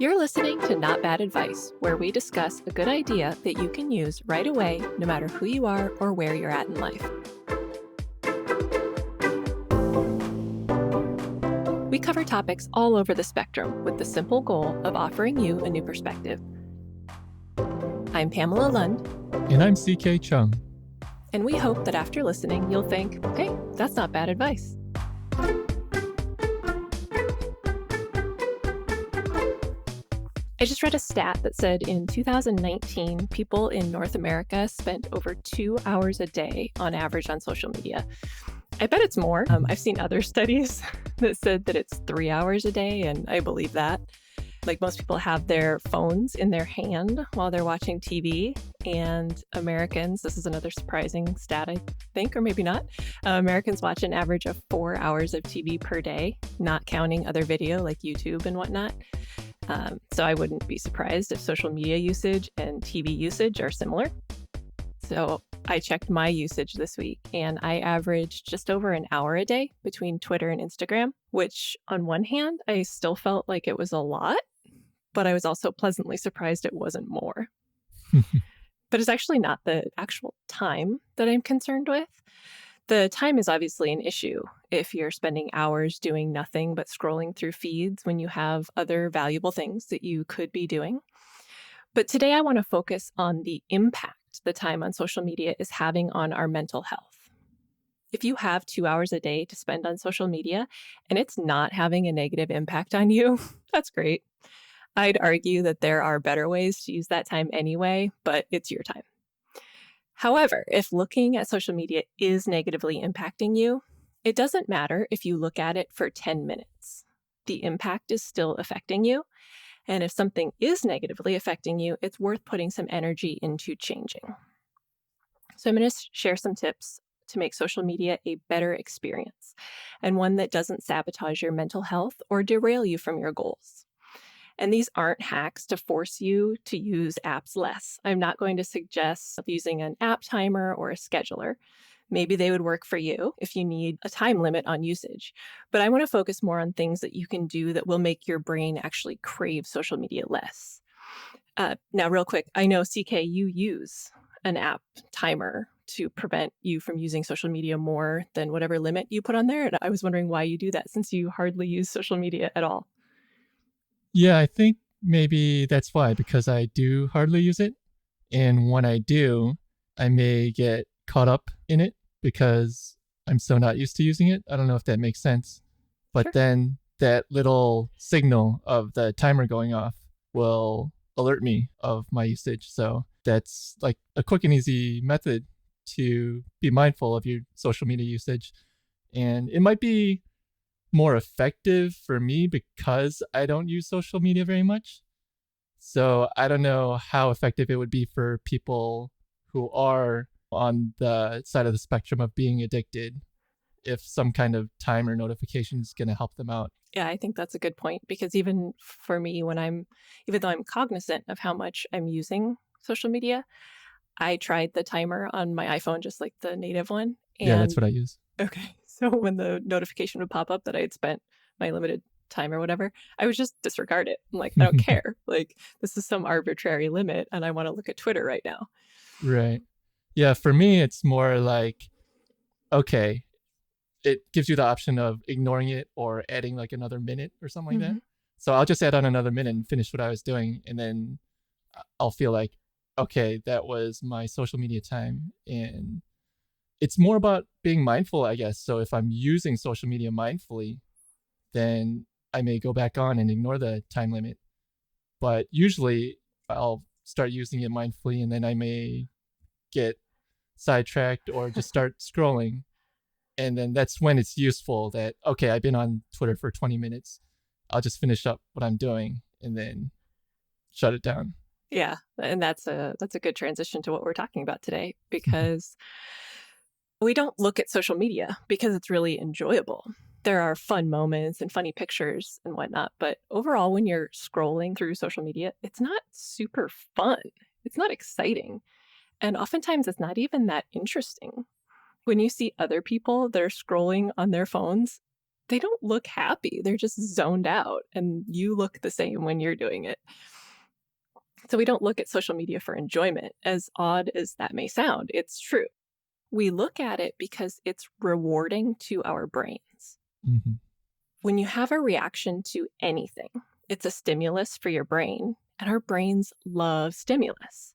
You're listening to Not Bad Advice, where we discuss a good idea that you can use right away, no matter who you are or where you're at in life. We cover topics all over the spectrum with the simple goal of offering you a new perspective. I'm Pamela Lund. And I'm CK Chung. And we hope that after listening, you'll think, hey, that's not bad advice. I just read a stat that said in 2019, people in North America spent over 2 hours a day on average on social media. I bet it's more. I've seen other studies that said that it's 3 hours a day, and I believe that. Like, most people have their phones in their hand while they're watching TV, and Americans, this is another surprising stat, I think, or maybe not, Americans watch an average of 4 hours of TV per day, not counting other video like YouTube and whatnot. So I wouldn't be surprised if social media usage and TV usage are similar. So I checked my usage this week, and I averaged just over an hour a day between Twitter and Instagram, which on one hand, I still felt like it was a lot, but I was also pleasantly surprised it wasn't more. But it's actually not the actual time that I'm concerned with. The time is obviously an issue if you're spending hours doing nothing but scrolling through feeds when you have other valuable things that you could be doing. But today I want to focus on the impact the time on social media is having on our mental health. If you have 2 hours a day to spend on social media and it's not having a negative impact on you, that's great. I'd argue that there are better ways to use that time anyway, but it's your time. However, if looking at social media is negatively impacting you, it doesn't matter if you look at it for 10 minutes. The impact is still affecting you. And if something is negatively affecting you, it's worth putting some energy into changing. So I'm going to share some tips to make social media a better experience and one that doesn't sabotage your mental health or derail you from your goals. And these aren't hacks to force you to use apps less. I'm not going to suggest using an app timer or a scheduler. Maybe they would work for you if you need a time limit on usage. But I want to focus more on things that you can do that will make your brain actually crave social media less. Now, real quick, I know, CK, you use an app timer to prevent you from using social media more than whatever limit you put on there. And I was wondering why you do that, since you hardly use social media at all. Yeah, I think maybe that's why, because I do hardly use it. And when I do, I may get caught up in it because I'm so not used to using it. I don't know if that makes sense. But Sure. Then that little signal of the timer going off will alert me of my usage. So that's like a quick and easy method to be mindful of your social media usage. And it might be more effective for me because I don't use social media very much. So I don't know how effective it would be for people who are on the side of the spectrum of being addicted, if some kind of timer notification is going to help them out. Yeah, I think that's a good point, because even for me, even though I'm cognizant of how much I'm using social media, I tried the timer on my iPhone, just like the native one. Yeah, that's what I use. Okay. So when the notification would pop up that I had spent my limited time or whatever, I would just disregard it. I'm like, I don't care. Like, this is some arbitrary limit and I want to look at Twitter right now. Right. Yeah, for me, it's more like, okay, it gives you the option of ignoring it or adding like another minute or something like that. So I'll just add on another minute and finish what I was doing. And then I'll feel like, okay, that was my social media time. And it's more about being mindful, I guess. So if I'm using social media mindfully, then I may go back on and ignore the time limit. But usually I'll start using it mindfully, and then I may get sidetracked or just start scrolling. And then that's when it's useful that, okay, I've been on Twitter for 20 minutes. I'll just finish up what I'm doing and then shut it down. Yeah. And that's a good transition to what we're talking about today, because we don't look at social media because it's really enjoyable. There are fun moments and funny pictures and whatnot. But overall, when you're scrolling through social media, it's not super fun. It's not exciting. And oftentimes it's not even that interesting. When you see other people that are scrolling on their phones, They don't look happy. They're just zoned out, and you look the same when you're doing it. So we don't look at social media for enjoyment, as odd as that may sound. It's true. We look at it because it's rewarding to our brains. Mm-hmm. When you have a reaction to anything, it's a stimulus for your brain, and our brains love stimulus.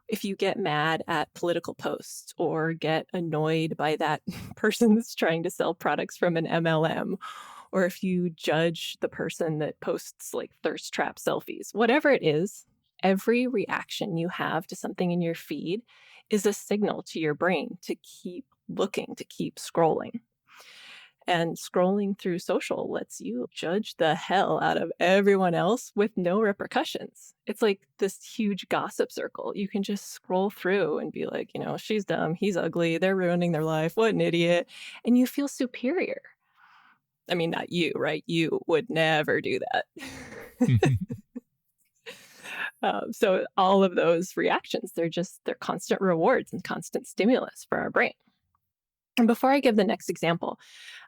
If you get mad at political posts or get annoyed by that person that's trying to sell products from an MLM, or if you judge the person that posts like thirst trap selfies, whatever it is, every reaction you have to something in your feed is a signal to your brain to keep looking, to keep scrolling. And scrolling through social lets you judge the hell out of everyone else with no repercussions. It's like this huge gossip circle. You can just scroll through and be like, she's dumb, he's ugly, they're ruining their life, what an idiot. And you feel superior. I mean, not you, right? You would never do that. So all of those reactions, they're constant rewards and constant stimulus for our brain. And before I give the next example,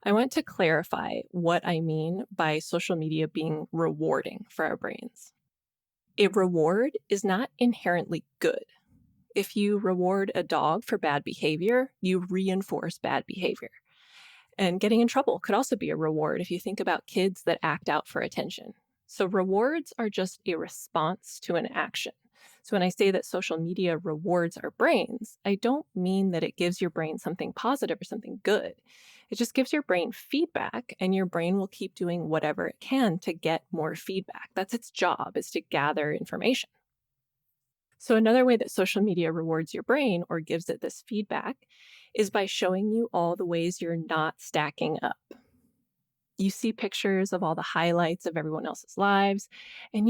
I want to clarify what I mean by social media being rewarding for our brains. A reward is not inherently good. If you reward a dog for bad behavior, you reinforce bad behavior. And getting in trouble could also be a reward if you think about kids that act out for attention. So rewards are just a response to an action. So when I say that social media rewards our brains, I don't mean that it gives your brain something positive or something good. It just gives your brain feedback, and your brain will keep doing whatever it can to get more feedback. That's its job, is to gather information. So another way that social media rewards your brain or gives it this feedback is by showing you all the ways you're not stacking up. You see pictures of all the highlights of everyone else's lives, and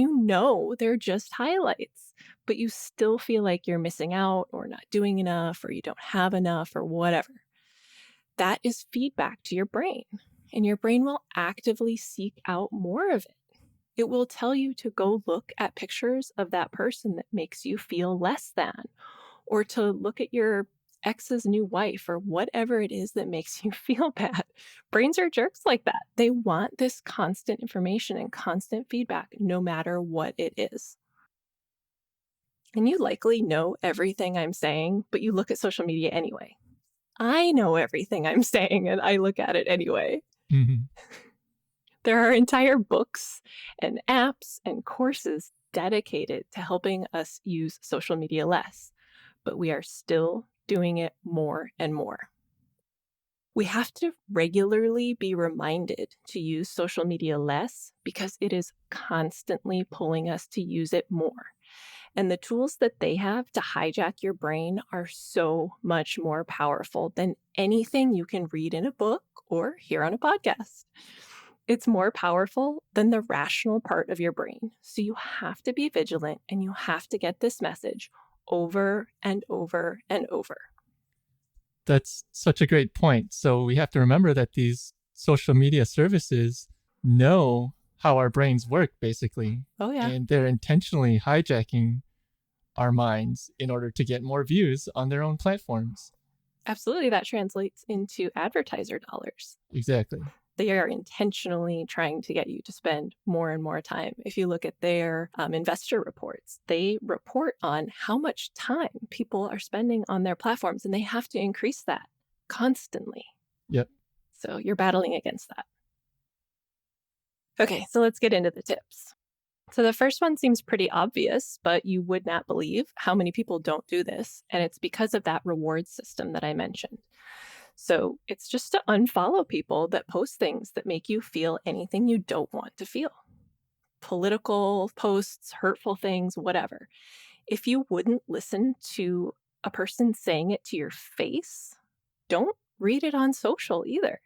they're just highlights, but you still feel like you're missing out or not doing enough or you don't have enough or whatever. That is feedback to your brain, and your brain will actively seek out more of it. It will tell you to go look at pictures of that person that makes you feel less than, or to look at your ex's new wife, or whatever it is that makes you feel bad. Brains are jerks like that. They want this constant information and constant feedback, no matter what it is. And you likely know everything I'm saying, but you look at social media anyway. I know everything I'm saying, and I look at it anyway. Mm-hmm. There are entire books and apps and courses dedicated to helping us use social media less, but we are still doing it more and more. We have to regularly be reminded to use social media less because it is constantly pulling us to use it more. And the tools that they have to hijack your brain are so much more powerful than anything you can read in a book or hear on a podcast. It's more powerful than the rational part of your brain. So you have to be vigilant, and you have to get this message over and over and over. That's such a great point. So we have to remember that these social media services know how our brains work, basically. Oh, yeah. And they're intentionally hijacking our minds in order to get more views on their own platforms. Absolutely. That translates into advertiser dollars. Exactly. They are intentionally trying to get you to spend more and more time. If you look at their investor reports, they report on how much time people are spending on their platforms, and they have to increase that constantly. Yep. So you're battling against that. Okay, so let's get into the tips. So the first one seems pretty obvious, but you would not believe how many people don't do this. And it's because of that reward system that I mentioned. So it's just to unfollow people that post things that make you feel anything you don't want to feel. Political posts, hurtful things, whatever. If you wouldn't listen to a person saying it to your face, don't read it on social either.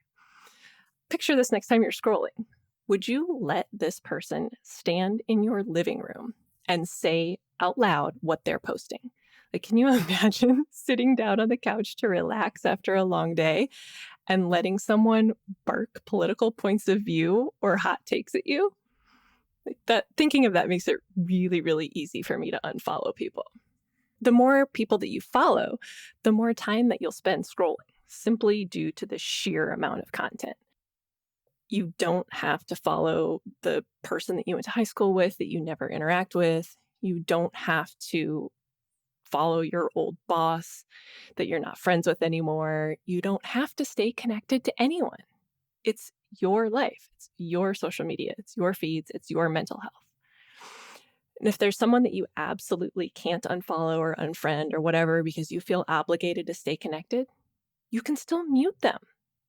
Picture this next time you're scrolling. Would you let this person stand in your living room and say out loud what they're posting? Like, can you imagine sitting down on the couch to relax after a long day and letting someone bark political points of view or hot takes at you? Like that, thinking of that makes it really, really easy for me to unfollow people. The more people that you follow, the more time that you'll spend scrolling, simply due to the sheer amount of content. You don't have to follow the person that you went to high school with that you never interact with. You don't have to follow your old boss that you're not friends with anymore. You don't have to stay connected to anyone. It's your life, it's your social media, it's your feeds, it's your mental health. And if there's someone that you absolutely can't unfollow or unfriend or whatever because you feel obligated to stay connected, you can still mute them.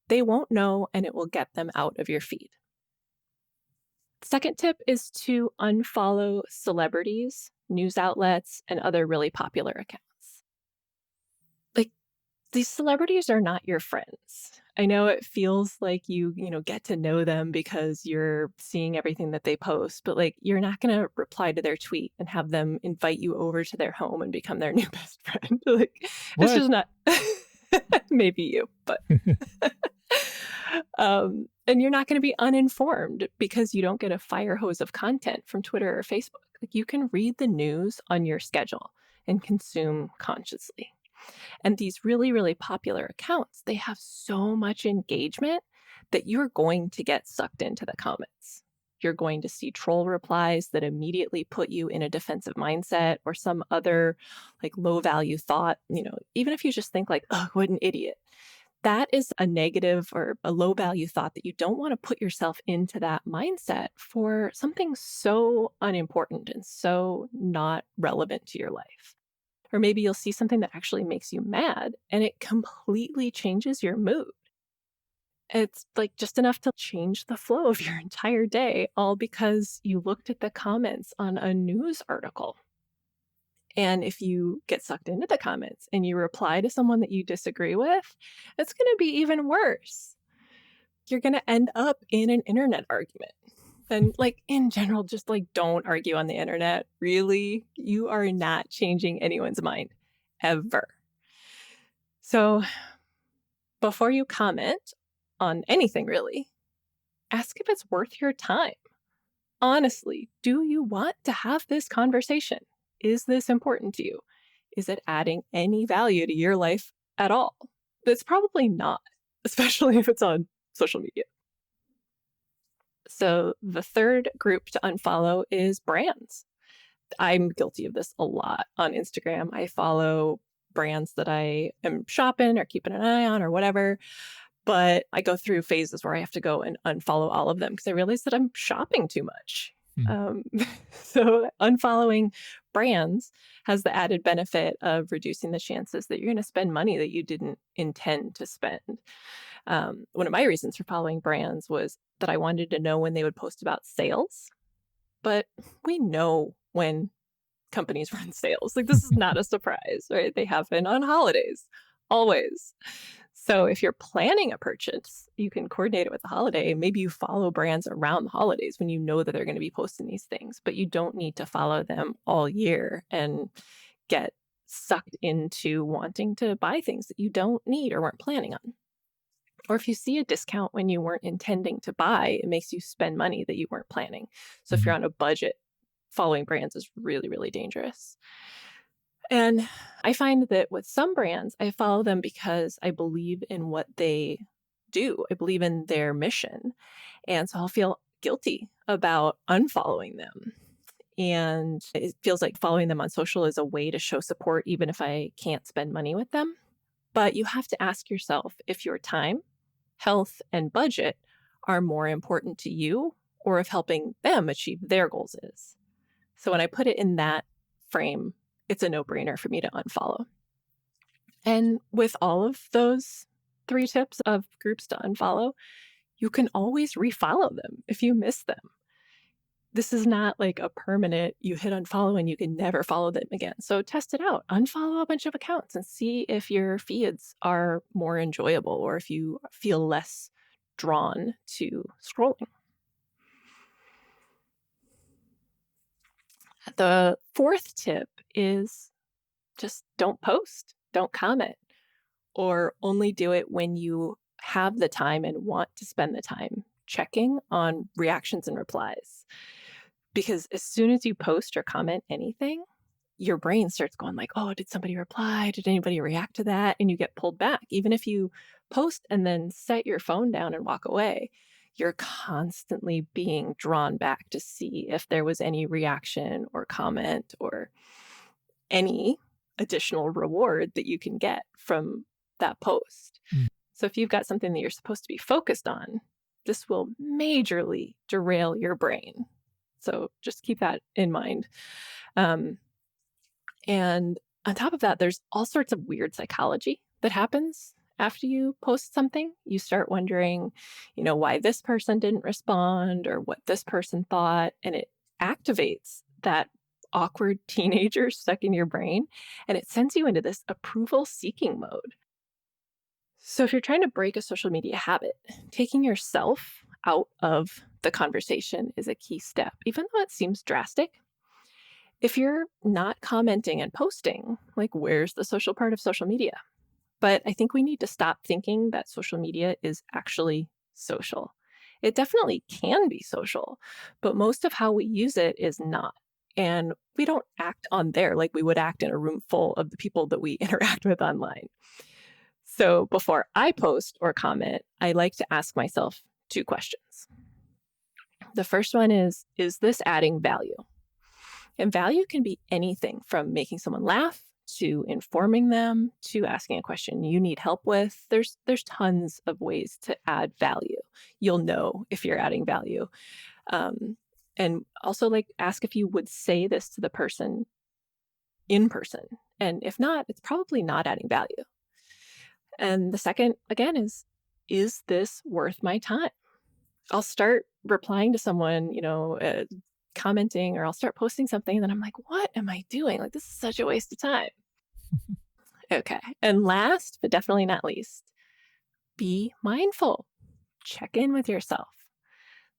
They won't know, and it will get them out of your feed. Second tip is to unfollow celebrities, news outlets, and other really popular accounts. Like, these celebrities are not your friends. I know it feels like you get to know them because you're seeing everything that they post, but like you're not going to reply to their tweet and have them invite you over to their home and become their new best friend. Like it's What? just not maybe you, but and you're not going to be uninformed because you don't get a fire hose of content from Twitter or Facebook. Like you can read the news on your schedule and consume consciously. And these really, really popular accounts, they have so much engagement that you're going to get sucked into the comments. You're going to see troll replies that immediately put you in a defensive mindset or some other like low value thought, even if you just think like, oh, what an idiot. That is a negative or a low value thought that you don't want to put yourself into that mindset for something so unimportant and so not relevant to your life. Or maybe you'll see something that actually makes you mad and it completely changes your mood. It's like just enough to change the flow of your entire day, all because you looked at the comments on a news article. And if you get sucked into the comments and you reply to someone that you disagree with, it's going to be even worse. You're going to end up in an internet argument. And like in general, just like don't argue on the internet. Really, you are not changing anyone's mind ever. So before you comment on anything, really, ask if it's worth your time. Honestly, do you want to have this conversation? Is this important to you? Is it adding any value to your life at all? It's probably not, especially if it's on social media. So the third group to unfollow is brands. I'm guilty of this a lot on Instagram. I follow brands that I am shopping or keeping an eye on or whatever. But I go through phases where I have to go and unfollow all of them because I realize that I'm shopping too much. Hmm. So unfollowing brands has the added benefit of reducing the chances that you're going to spend money that you didn't intend to spend. One of my reasons for following brands was that I wanted to know when they would post about sales. But we know when companies run sales. Like this is not a surprise, right? They happen on holidays, always. So if you're planning a purchase, you can coordinate it with the holiday. Maybe you follow brands around the holidays when you know that they're going to be posting these things, but you don't need to follow them all year and get sucked into wanting to buy things that you don't need or weren't planning on. Or if you see a discount when you weren't intending to buy, it makes you spend money that you weren't planning. So if you're on a budget, following brands is really, really dangerous. And I find that with some brands, I follow them because I believe in what they do. I believe in their mission. And so I'll feel guilty about unfollowing them. And it feels like following them on social is a way to show support, even if I can't spend money with them. But you have to ask yourself if your time, health, and budget are more important to you or if helping them achieve their goals is. So when I put it in that frame, it's a no-brainer for me to unfollow. And with all of those 3 tips of groups to unfollow, you can always refollow them if you miss them. This is not like a permanent, you hit unfollow and you can never follow them again. So test it out. Unfollow a bunch of accounts and see if your feeds are more enjoyable or if you feel less drawn to scrolling. The fourth tip is just don't post, don't comment, or only do it when you have the time and want to spend the time checking on reactions and replies. Because as soon as you post or comment anything, your brain starts going like, oh, did somebody reply? Did anybody react to that? And you get pulled back. Even if you post and then set your phone down and walk away, You're constantly being drawn back to see if there was any reaction or comment or any additional reward that you can get from that post. Mm. So if you've got something that you're supposed to be focused on, this will majorly derail your brain. So just keep that in mind. And on top of that, there's all sorts of weird psychology that happens after you post something. You start wondering, why this person didn't respond or what this person thought. And it activates that awkward teenager stuck in your brain, and it sends you into this approval seeking mode. So if you're trying to break a social media habit, taking yourself out of the conversation is a key step, even though it seems drastic. If you're not commenting and posting, like, where's the social part of social media? But I think we need to stop thinking that social media is actually social. It definitely can be social, but most of how we use it is not. And we don't act on there like we would act in a room full of the people that we interact with online. So before I post or comment, I like to ask myself 2 questions. The first one is this adding value? And value can be anything from making someone laugh to informing them to asking a question you need help with. There's tons of ways to add value. You'll know if you're adding value. And also, like, ask if you would say this to the person in person. And if not, it's probably not adding value. And the second, again, is this worth my time? I'll start replying to someone, commenting, or I'll start posting something, and then I'm like, what am I doing? Like, this is such a waste of time. Okay. And last, but definitely not least, be mindful. Check in with yourself.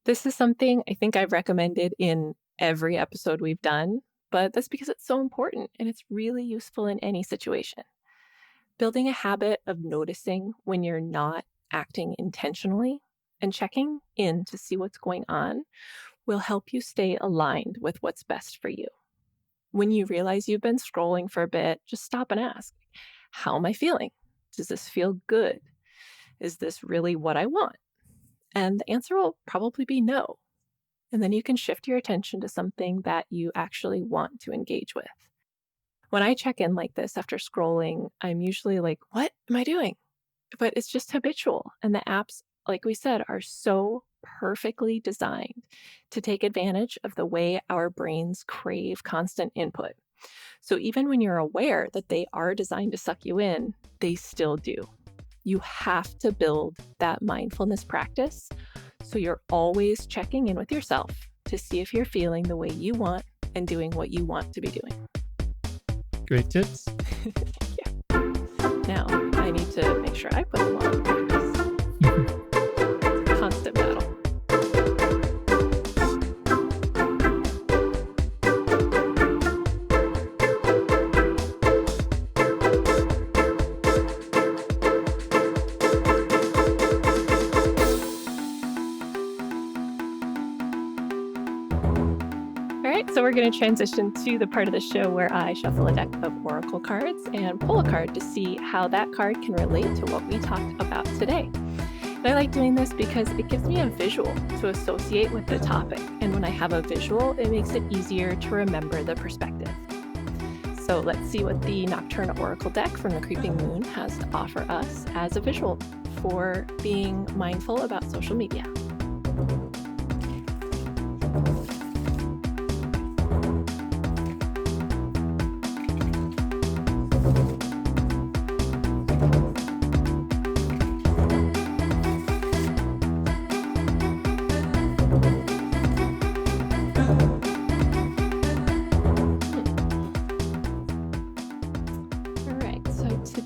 This is something I think I've recommended in every episode we've done, but that's because it's so important and it's really useful in any situation. Building a habit of noticing when you're not acting intentionally and checking in to see what's going on will help you stay aligned with what's best for you. When you realize you've been scrolling for a bit, just stop and ask, how am I feeling? Does this feel good? Is this really what I want? And the answer will probably be no. And then you can shift your attention to something that you actually want to engage with. When I check in like this after scrolling, I'm usually like, what am I doing? But it's just habitual. And the apps, like we said, are so perfectly designed to take advantage of the way our brains crave constant input. So even when you're aware that they are designed to suck you in, they still do. You have to build that mindfulness practice so you're always checking in with yourself to see if you're feeling the way you want and doing what you want to be doing. Great tips. Yeah. Now, I need to make sure I put them on practice. It's a constant battle. So we're going to transition to the part of the show where I shuffle a deck of oracle cards and pull a card to see how that card can relate to what we talked about today. And I like doing this because it gives me a visual to associate with the topic. And when I have a visual, it makes it easier to remember the perspective. So let's see what the Nocturne Oracle deck from the Creeping Moon has to offer us as a visual for being mindful about social media.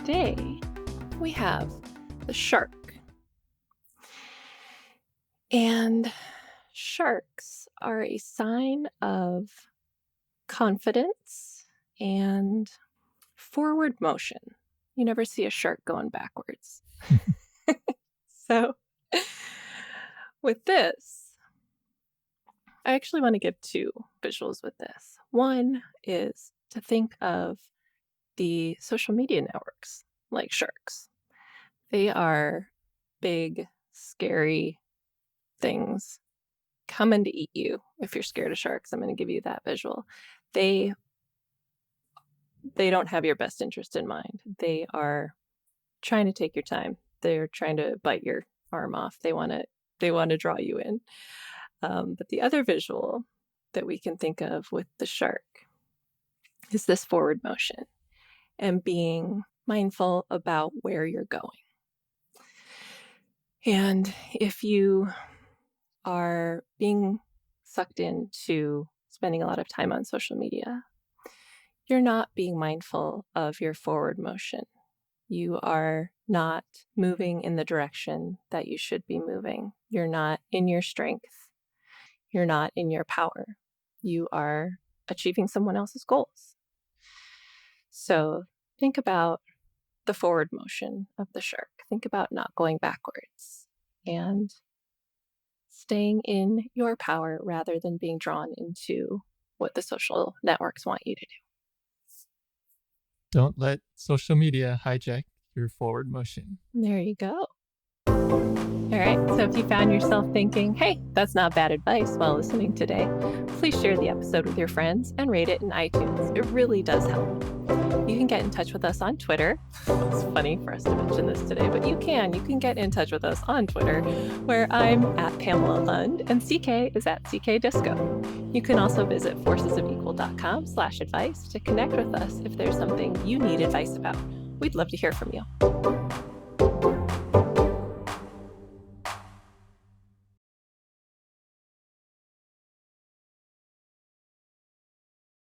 Today, we have the shark. And sharks are a sign of confidence and forward motion. You never see a shark going backwards. So, with this, I actually want to give 2 visuals with this. One is to think of the social media networks like sharks. They are big, scary, things coming to eat you. If you're scared of sharks, I'm going to give you that visual. They don't have your best interest in mind. They are trying to take your time. They're trying to bite your arm off. They want to draw you in. But the other visual that we can think of with the shark is this forward motion and being mindful about where you're going. And if you are being sucked into spending a lot of time on social media, you're not being mindful of your forward motion. You are not moving in the direction that you should be moving. You're not in your strength. You're not in your power. You are achieving someone else's goals. So think about the forward motion of the shark. Think about not going backwards and staying in your power rather than being drawn into what the social networks want you to do. Don't let social media hijack your forward motion. There you go. All right, so if you found yourself thinking, hey, that's not bad advice while listening today, please share the episode with your friends and rate it in iTunes. It really does help. You can get in touch with us on Twitter. It's funny for us to mention this today, but you can get in touch with us on Twitter, where I'm at Pamela Lund and CK is at CK Disco. You can also visit forcesofequal.com/advice to connect with us if there's something you need advice about. We'd love to hear from you.